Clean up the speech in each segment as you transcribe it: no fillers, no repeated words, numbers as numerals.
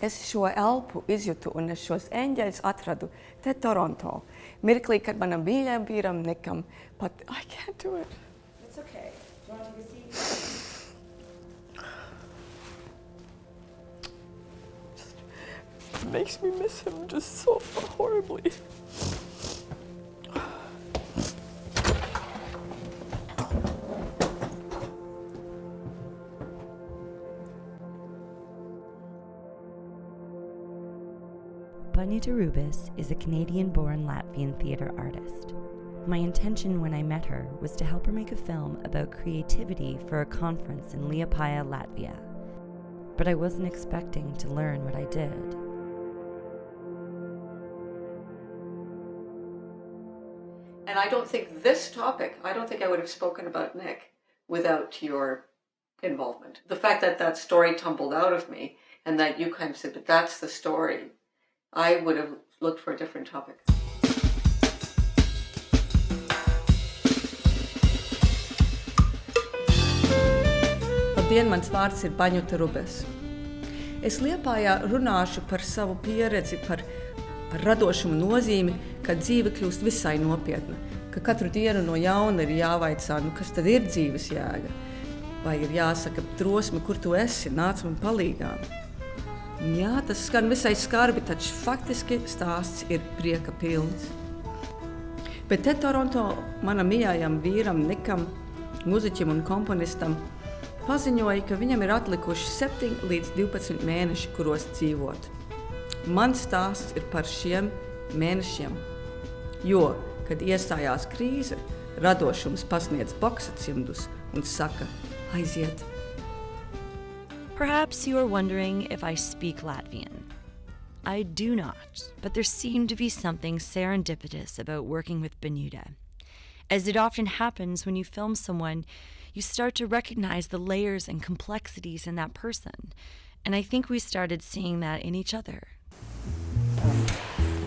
Es šo elpu izjūtu un es šos eņģeļus atradu te Toronto. Mirklī, kad manam mīļajam vīram Nikam pat... I can't do it. It's okay. Do you want to take a seat? It makes me miss him just so horribly. Banyuta Rubis is a Canadian-born Latvian theatre artist. My intention when I met her was to help her make a film about creativity for a conference in Liepāja, Latvia. But I wasn't expecting to learn what I did. And I don't think this topic, I don't think I would have spoken about Nick without your involvement. The fact that that story tumbled out of me and that you kind of said, but that's the story, I would have looked for a different topic. Labdien, mans vārds ir Banyuta Rubis. Es Liepājā runāšu par savu pieredzi, par radošumu nozīmi, kad dzīve kļūst visai nopietna. Ka katru dienu no jauna ir jāvaicā, kas tad ir dzīves jēga. Vai ir jāsaka drosme, kur tu esi, nāc man palīgā. Jā, tas skan visai skarbi, taču faktiski stāsts ir prieka pilns. Bet te Toronto manam mīļajam vīram Nikam, muziķim un komponistam, paziņoja, ka viņam ir atlikuši 7 līdz 12 mēneši, kuros dzīvot. Mans stāsts ir par šiem mēnešiem, jo, kad iestājās krīze, radošums pasniedz boksa cimdus un saka, aiziet. Perhaps you are wondering if I speak Latvian. I do not, but there seemed to be something serendipitous about working with Banyuta. As it often happens when you film someone, you start to recognize the layers and complexities in that person. And I think we started seeing that in each other.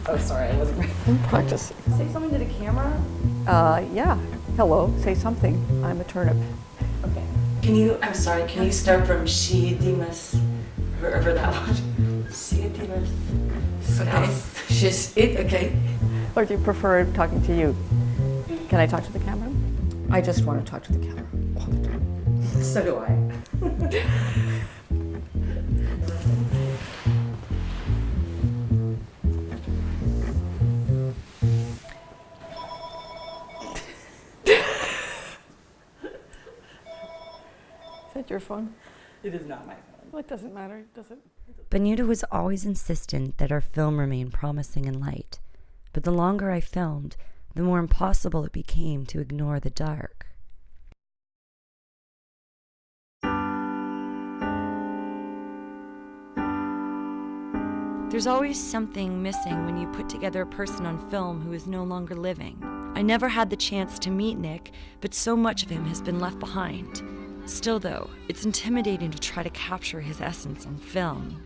Oh, sorry, I wasn't ready. I'm practicing. Say something to the camera. Yeah. Hello, say something. I'm a turnip. Okay. Can you start from She Dimas, wherever that one? She Dimas. Okay. She's it, okay. Or do you prefer talking to you? Can I talk to the camera? I just want to talk to the camera all the time. So do I. Is that your phone? It is not my phone. Well, it doesn't matter, does it? Banyuta was always insistent that our film remain promising and light, but the longer I filmed, the more impossible it became to ignore the dark. There's always something missing when you put together a person on film who is no longer living. I never had the chance to meet Nick, but so much of him has been left behind. Still though, it's intimidating to try to capture his essence on film.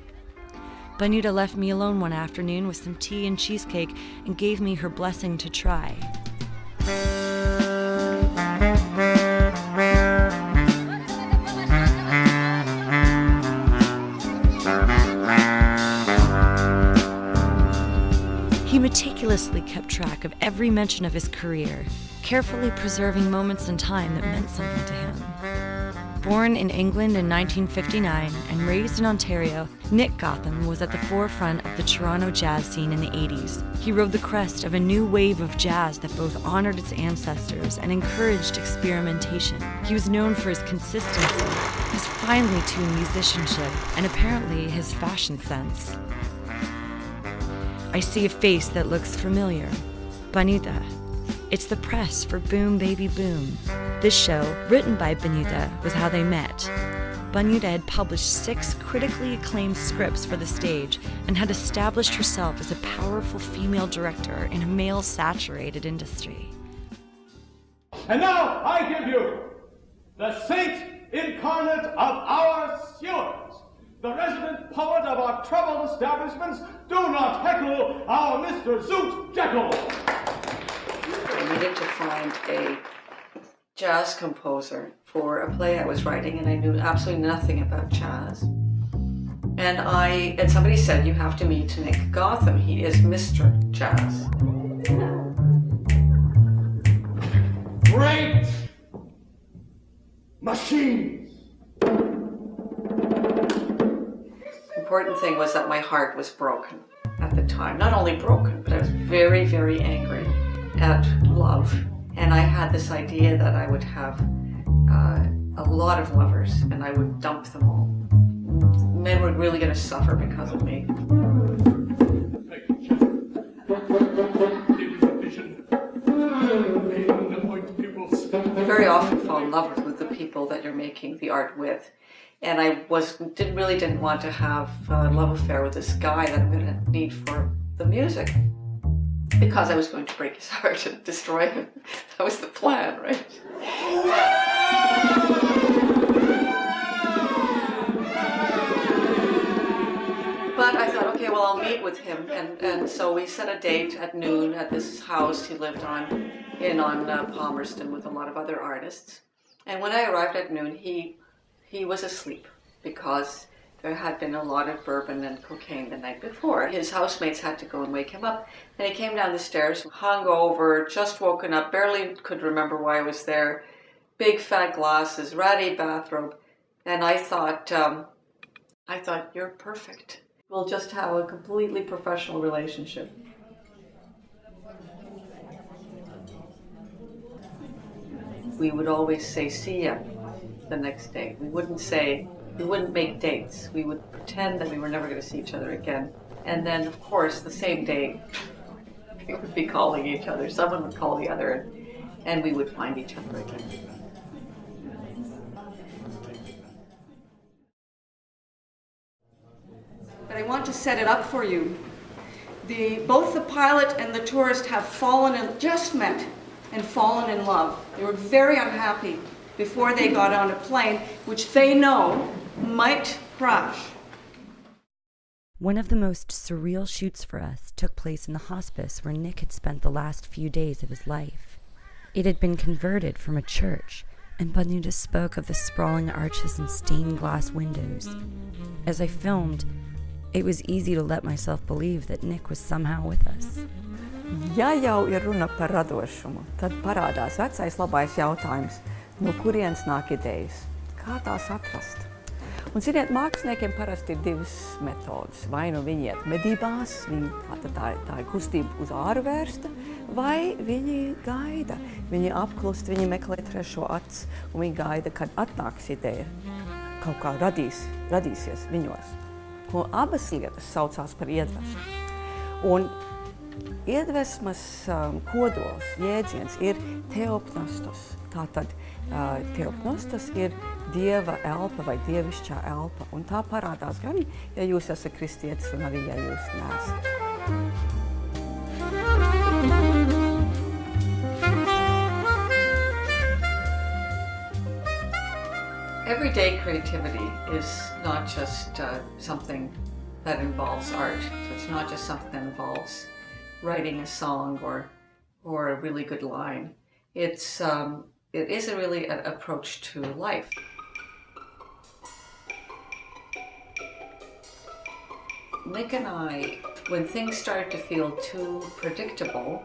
Banyuta left me alone one afternoon with some tea and cheesecake and gave me her blessing to try. He meticulously kept track of every mention of his career, carefully preserving moments in time that meant something to him. Born in England in 1959 and raised in Ontario, Nick Gotham was at the forefront of the Toronto jazz scene in the 80s. He rode the crest of a new wave of jazz that both honored its ancestors and encouraged experimentation. He was known for his consistency, his finely tuned musicianship, and apparently his fashion sense. I see a face that looks familiar. Banyuta. It's the press for Boom Baby Boom. This show, written by Banyuta, was how they met. Banyuta had published 6 critically acclaimed scripts for the stage and had established herself as a powerful female director in a male-saturated industry. And now I give you the saint incarnate of our sewers, the resident poet of our troubled establishments. Do not heckle our Mr. Zoot Jekyll. I needed to find a jazz composer for a play I was writing, and I knew absolutely nothing about jazz. And somebody said, you have to meet Nick Gotham. He is Mr. Jazz. Great machines. Important thing was that my heart was broken at the time. Not only broken, but I was very, very angry at love. And I had this idea that I would have a lot of lovers and I would dump them all. Men were really going to suffer because of me. You very often fall in love with the people that you're making the art with. And I didn't want to have a love affair with this guy that I'm going to need for the music. Because I was going to break his heart and destroy him. That was the plan, right? But I thought, okay, well, I'll meet with him. And so we set a date at noon at this house he lived on Palmerston with a lot of other artists. And when I arrived at noon, he was asleep because there had been a lot of bourbon and cocaine the night before. His housemates had to go and wake him up. And he came down the stairs, hungover, just woken up, barely could remember why I was there. Big fat glasses, ratty bathrobe. And I thought, you're perfect. We'll just have a completely professional relationship. We would always say, see ya, the next day. We wouldn't make dates. We would pretend that we were never going to see each other again. And then, of course, the same day, we would be calling each other. Someone would call the other, and we would find each other again. But I want to set it up for you. Both the pilot and the tourist have just met and fallen in love. They were very unhappy before they got on a plane, which they know might crash. One of the most surreal shoots for us took place in the hospice where Nick had spent the last few days of his life. It had been converted from a church, and Bonita spoke of the sprawling arches and stained glass windows. As I filmed, it was easy to let myself believe that Nick was somehow with us. Ja jau ir runa par radošumu, tad parādās vecais labais jautājums, no kurienes nāk idejas, kā tās atrast. Un, ziniet, māksliniekiem parasti ir divas metodas. Vai nu viņi iet medībās, tā ir kustība uz āru vērsta, vai viņi gaida. Viņi apklust, viņi meklē trešo aci, un viņi gaida, kad atnāks ideja, kaut kā radīsies viņos. Un abas lietas saucās par iedvesmu. Un iedvesmas kodols, jēdziens ir teopnostos. Tātad teopnostos ir dieva elpa vai dievišķā elpa. Un tā parādās gan, ja jūs esat kristietis, un arī, ja jūs neesat. Everyday creativity is not just something that involves art. So it's not just something that involves writing a song or a really good line. It is really an approach to life. Nick and I, when things started to feel too predictable,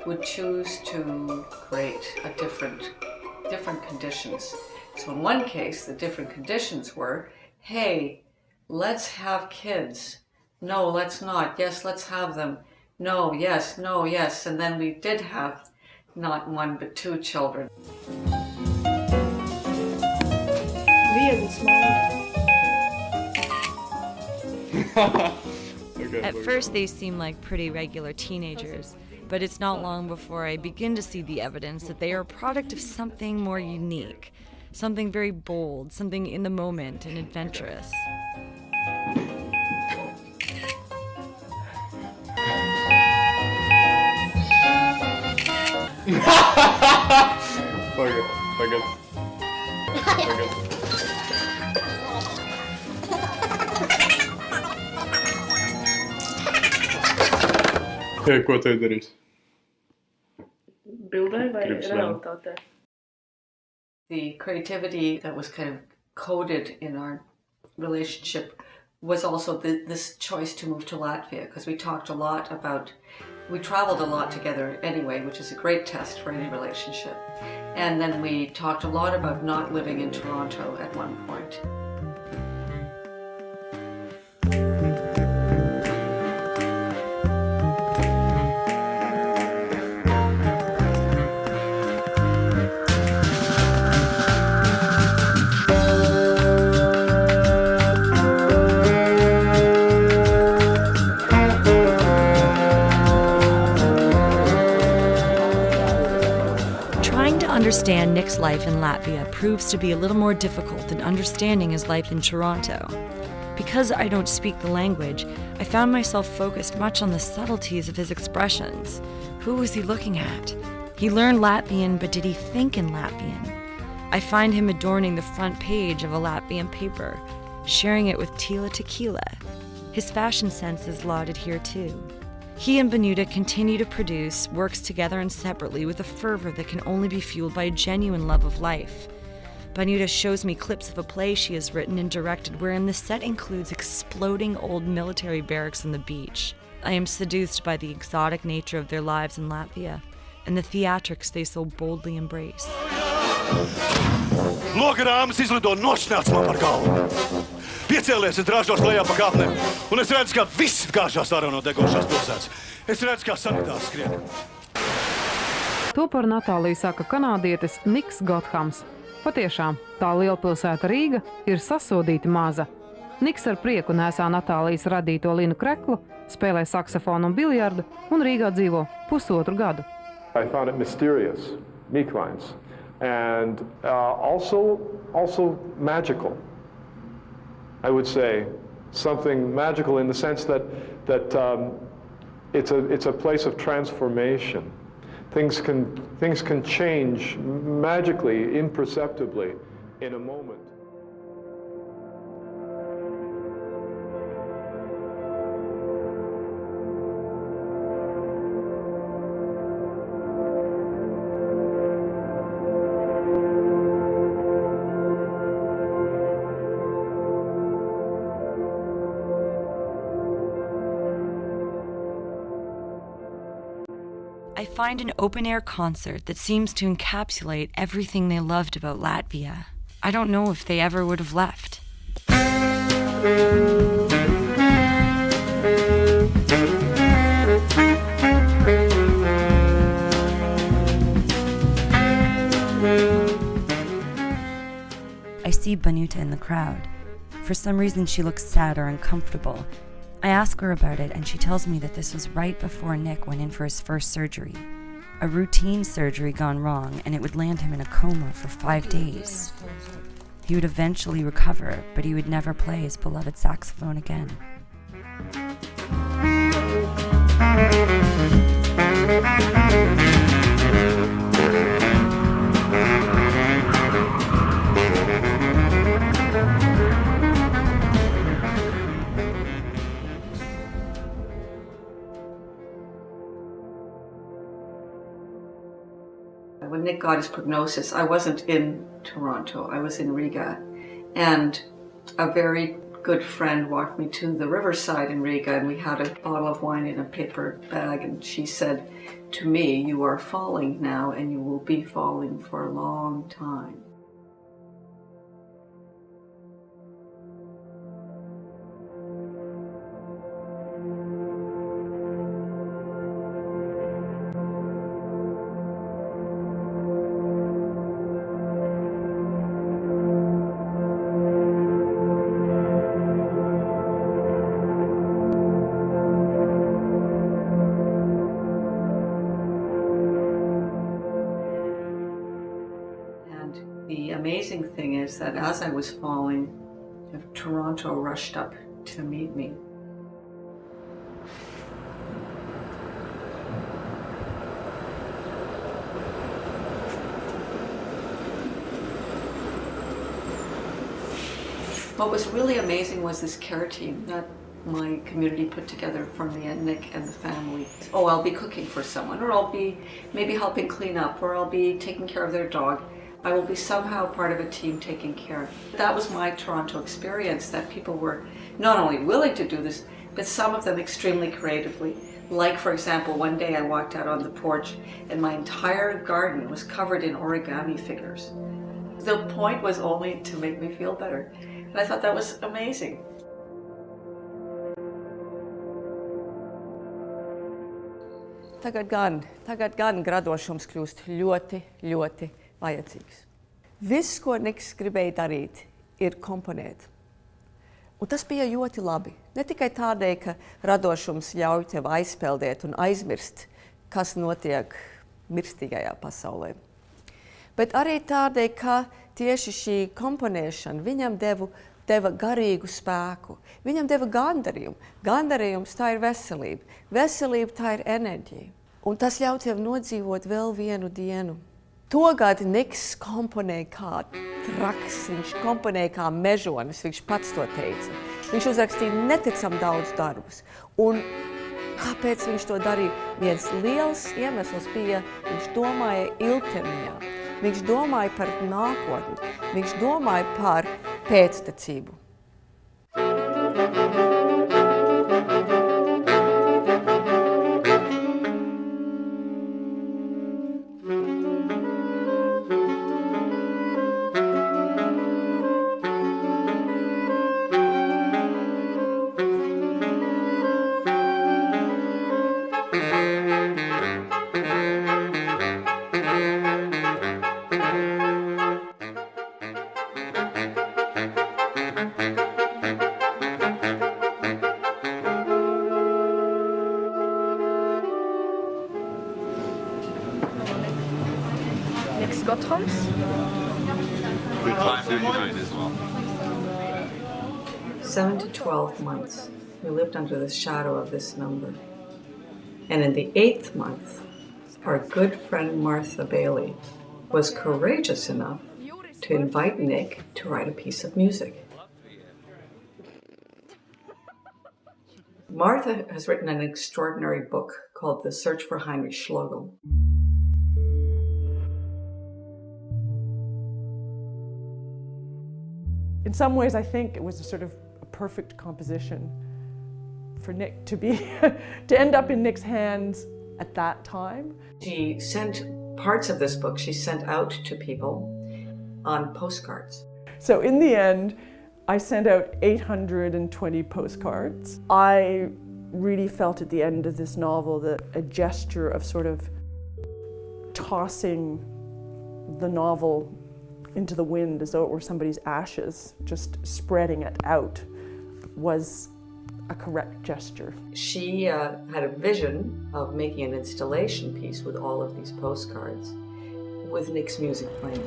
would choose to create different conditions. So in one case, the different conditions were, hey, let's have kids. No, let's not. Yes, let's have them. No, yes, no, yes. And then we did have not one, but two children. At first, they seem like pretty regular teenagers, but it's not long before I begin to see the evidence that they are a product of something more unique, something very bold, something in the moment and adventurous. Ko tu darīsi? Bildē vai realitātē? The creativity that was kind of coded in our relationship was also this choice to move to Latvia, because we traveled a lot together anyway, which is a great test for any relationship. And then we talked a lot about not living in Toronto at one point. Understand Nick's life in Latvia proves to be a little more difficult than understanding his life in Toronto. Because I don't speak the language, I found myself focused much on the subtleties of his expressions. Who was he looking at? He learned Latvian, but did he think in Latvian? I find him adorning the front page of a Latvian paper, sharing it with Tila Tequila. His fashion sense is lauded here too. He and Benuta continue to produce works together and separately with a fervor that can only be fueled by a genuine love of life. Benuta shows me clips of a play she has written and directed wherein the set includes exploding old military barracks on the beach. I am seduced by the exotic nature of their lives in Latvia and the theatrics they so boldly embrace. Logurāmas izlido nošņāts man par galvu. Piecēlies, es drāžos lejā pa kāpnēm, un es redzu, ka viss gāžās ārā no degošās pilsētas. Es redzu, kā sanitārs skrien. To par Natāliju saka kanādietis Niks Gothams. Patiešām, tā lielpilsēta Rīga ir sasodīti maza. Niks ar prieku nesā Natālijas radīto linu kreklu, spēlē saksofonu un biljardu, un Rīgā dzīvo pusotru gadu. I found it mysterious, mīklains, and also magical. I would say something magical in the sense that it's a place of transformation. Things can change magically, imperceptibly, in a moment. I find an open-air concert that seems to encapsulate everything they loved about Latvia. I don't know if they ever would have left. I see Benuta in the crowd. For some reason, she looks sad or uncomfortable. I ask her about it, and she tells me that this was right before Nick went in for his first surgery. A routine surgery gone wrong, and it would land him in a coma for 5 days. He would eventually recover, but he would never play his beloved saxophone again. When Nick got his prognosis, I wasn't in Toronto, I was in Riga. And a very good friend walked me to the riverside in Riga, and we had a bottle of wine in a paper bag, and she said to me, "You are falling now, and you will be falling for a long time." The amazing thing is that as I was falling, Toronto rushed up to meet me. What was really amazing was this care team that my community put together for me and Nick and the family. Oh, I'll be cooking for someone, or I'll be maybe helping clean up, or I'll be taking care of their dog. I will be somehow part of a team taking care. That was my Toronto experience, that people were not only willing to do this, but some of them extremely creatively. Like, for example, one day I walked out on the porch and my entire garden was covered in origami figures. The point was only to make me feel better. And I thought that was amazing. Tagad gan gradošums kļūst ļoti vajadzīgs. Viss, ko Niks gribēja darīt, ir komponēt. Un tas bija ļoti labi. Ne tikai tādēļ, ka radošums ļauj tev aizpeldēt un aizmirst, kas notiek mirstīgajā pasaulē. Bet arī tādēļ, ka tieši šī komponēšana viņam deva garīgu spēku. Viņam deva gandarījumu. Gandarījums tā ir veselība. Veselība tā ir enerģija. Un tas ļauj tev nodzīvot vēl vienu dienu. Togad Niks komponēja kā traks, viņš komponēja kā mežonis, viņš pats to teica. Viņš uzrakstīja neticam daudz darbus. Un kāpēc viņš to darīja? Viens liels iemesls bija, viņš domāja ilgtermiņā. Viņš domāja par nākotni. Viņš domāja par pēctecību. Niks Gotthams. We climbed through mine as well. 7 to 12 months, we lived under the shadow of this number. And in the 8th month, our good friend Martha Bailey was courageous enough to invite Nick to write a piece of music. Martha has written an extraordinary book called The Search for Heinrich Schlögl. In some ways, I think it was a sort of a perfect composition for Nick to be to end up in Nick's hands at that time. She sent parts of this book, she sent out to people on postcards. So in the end, I sent out 820 postcards. I really felt at the end of this novel that a gesture of sort of tossing the novel into the wind as though it were somebody's ashes, just spreading it out, was a correct gesture. She had a vision of making an installation piece with all of these postcards with Nick's music playing.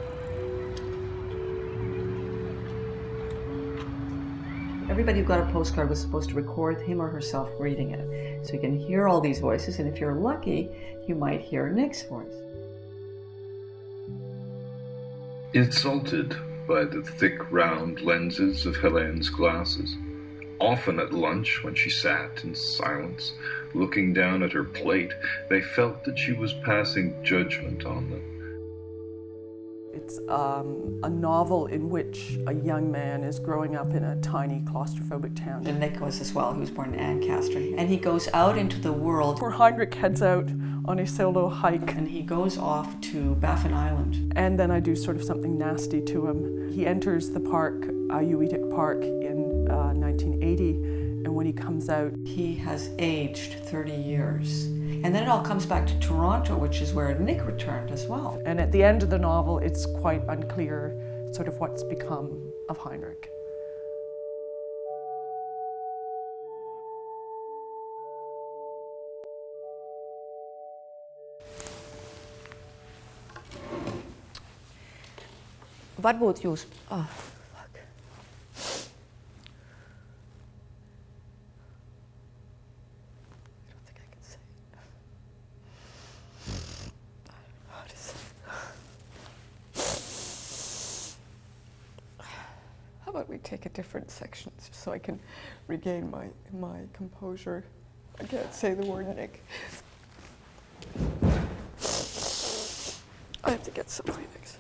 Everybody who got a postcard was supposed to record him or herself reading it. So you can hear all these voices, and if you're lucky, you might hear Nick's voice. Insulted by the thick, round lenses of Helene's glasses, often at lunch when she sat in silence, looking down at her plate, they felt that she was passing judgment on them. It's a novel in which a young man is growing up in a tiny claustrophobic town. And Nick was as well, he was born in Ancaster. And he goes out into the world. Where Heinrich heads out on a solo hike. And he goes off to Baffin Island. And then I do sort of something nasty to him. He enters the park, Uitik Park, in 1980. And when he comes out, he has aged 30 years. And then it all comes back to Toronto, which is where Nick returned as well. And at the end of the novel, it's quite unclear sort of what's become of Heinrich. Varbūt jūs... How about we take a different section so I can regain my composure? I can't say the word Nick. I have to get some Kleenex.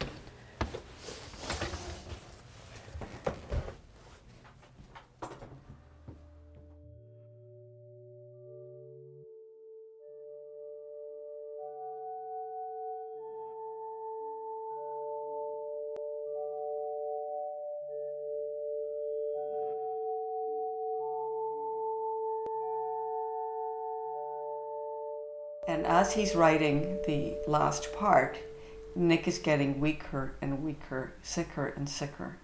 And as he's writing the last part, Nick is getting weaker and weaker, sicker and sicker.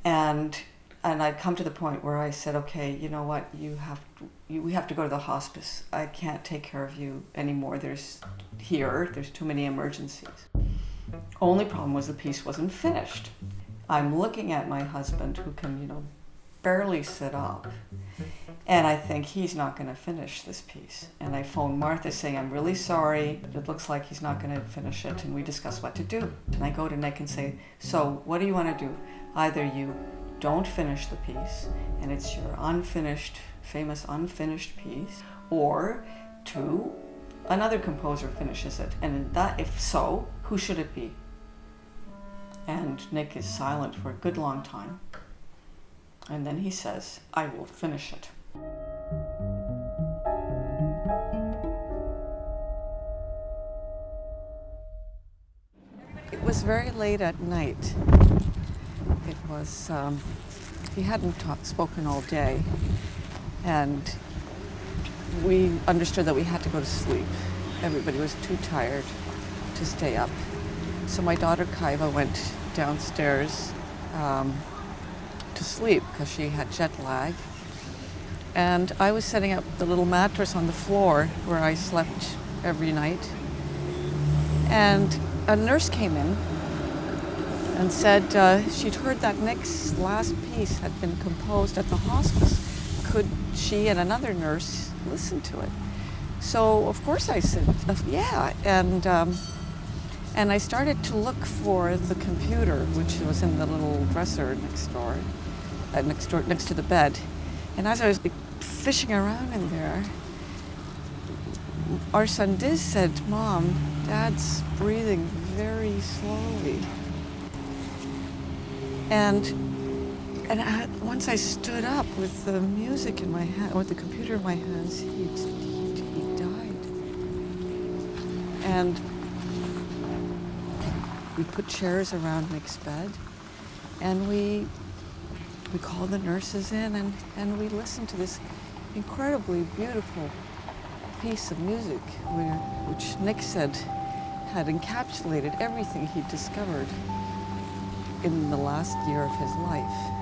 And I'd come to the point where I said, okay, you know what, we have to go to the hospice. I can't take care of you anymore. There's too many emergencies. Only problem was the piece wasn't finished. I'm looking at my husband who can, barely sit up. And I think he's not going to finish this piece. And I phoned Martha saying, I'm really sorry, but it looks like he's not going to finish it. And we discussed what to do. And I go to Nick and say, so what do you want to do? Either you don't finish the piece, and it's your famous unfinished piece, or two, another composer finishes it. And if so, who should it be? And Nick is silent for a good long time. And then he says, I will finish it. It was very late at night. It was, he hadn't spoken all day, and we understood that we had to go to sleep. Everybody was too tired to stay up. So my daughter Kaiva went downstairs to sleep because she had jet lag. And I was setting up the little mattress on the floor where I slept every night. And a nurse came in and said she'd heard that Nick's last piece had been composed at the hospice. Could she and another nurse listen to it? So of course I said, yeah. And I started to look for the computer, which was in the little dresser next to the bed. And as I was fishing around in there, our son Diz said, Mom, Dad's breathing very slowly. And once I stood up with the music in my hand, with the computer in my hands, he died. And we put chairs around Nick's bed, and we called the nurses in, and we listened to this incredibly beautiful piece of music, which Nick said had encapsulated everything he'd discovered in the last year of his life.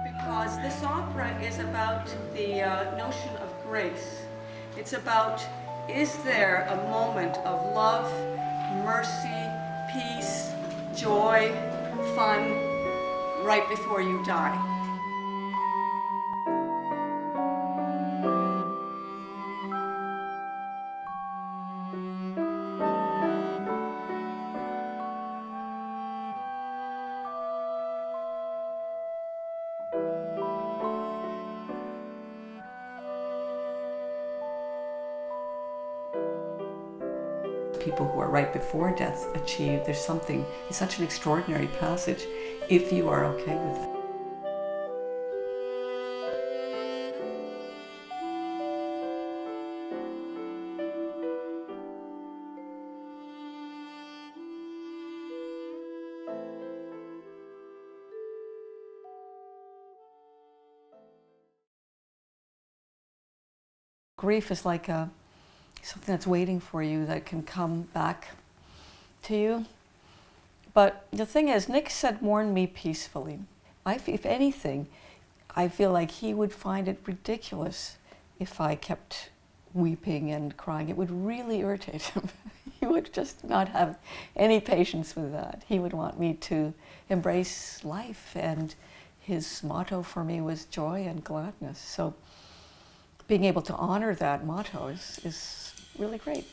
Because this opera is about the notion of grace. It's about, is there a moment of love, mercy, peace, joy, fun, right before you die? People who are right before death achieve, there's something, it's such an extraordinary passage if you are okay with it. Grief is like something that's waiting for you that can come back to you. But the thing is, Nick said, mourn me peacefully. If anything, I feel like he would find it ridiculous if I kept weeping and crying. It would really irritate him. He would just not have any patience with that. He would want me to embrace life, and his motto for me was joy and gladness. So being able to honor that motto is really great.